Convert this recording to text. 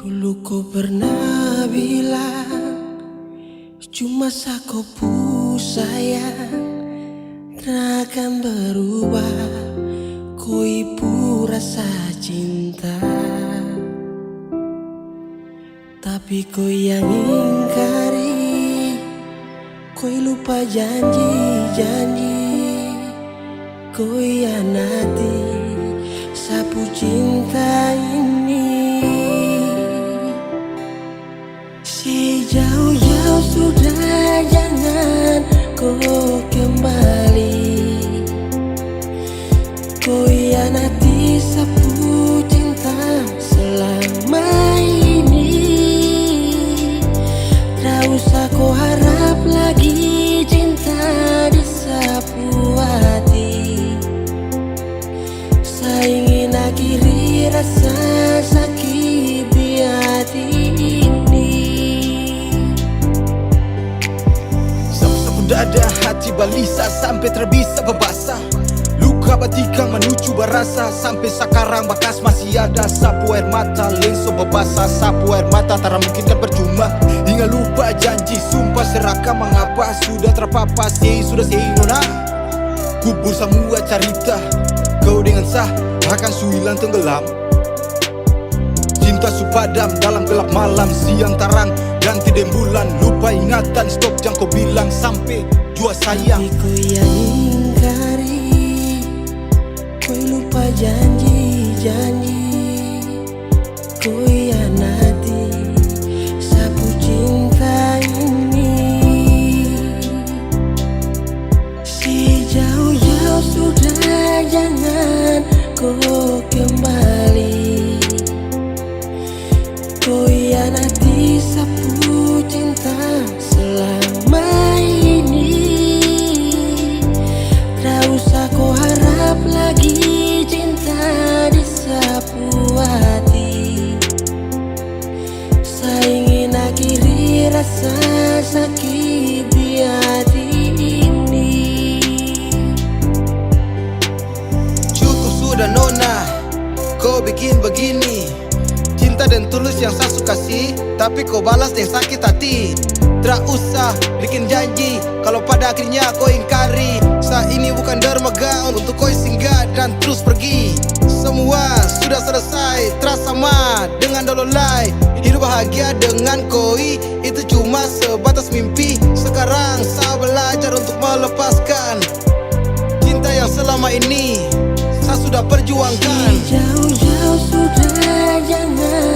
Dulu kau pernah bilang cuma sakopu sayang tak akan berubah. Kau ibu rasa cinta, tapi kau yang ingkari. Kau lupa janji-janji, kau hianati sapu cinta ini. Sejauh-jauh sudah, jangan kau kembali. Kau hianati sapu cinta selama ini. Tak usah kau harap lagi cinta disapu hati. Saya ingin akhiri rasa sakit di hati ini. Sapu-sapu dada hati balisa sampai terbisa berbasah. Luka batikang menuju berasa sampai sekarang bekas masih ada. Sapu air mata lenso berbasah, sapu air mata tak mungkin kan percuma. Hingga lupa janji sumpah serakah, mengapa sudah terpapar sudah nona. Kubur semua cerita kau dengan sah akan suilan tenggelam. Cinta su padam dalam gelap malam, siang tarang ganti bulan. Lupa ingatan stop jangan kau bilang sampai jua sayang. Tapi kau yang ingkari, kau lupa janji-janji, kau hianati sapu cinta ini. Sejauh-jauh sudah, jangan kau kembali. Kau hianati sapu cinta selama ini. Tak usah kau harap lagi cinta disapu hati. Saya ingin akhiri rasa sakit di hati ini. Cukup sudah nona, kau bikin begini. Cinta dan tulus yang saya suka kasih, tapi kau balas dengan sakit hati. Tak usah bikin janji kalau pada akhirnya kau ingkari. Saat ini bukan dermaga untuk kau singgah dan terus pergi. Semua sudah selesai, terasa sama dengan dololai. Hidup bahagia dengan koi itu cuma sebatas mimpi. Sekarang saya belajar untuk melepaskan cinta yang selama ini saya sudah perjuangkan. Jauh-jauh sudah, jangan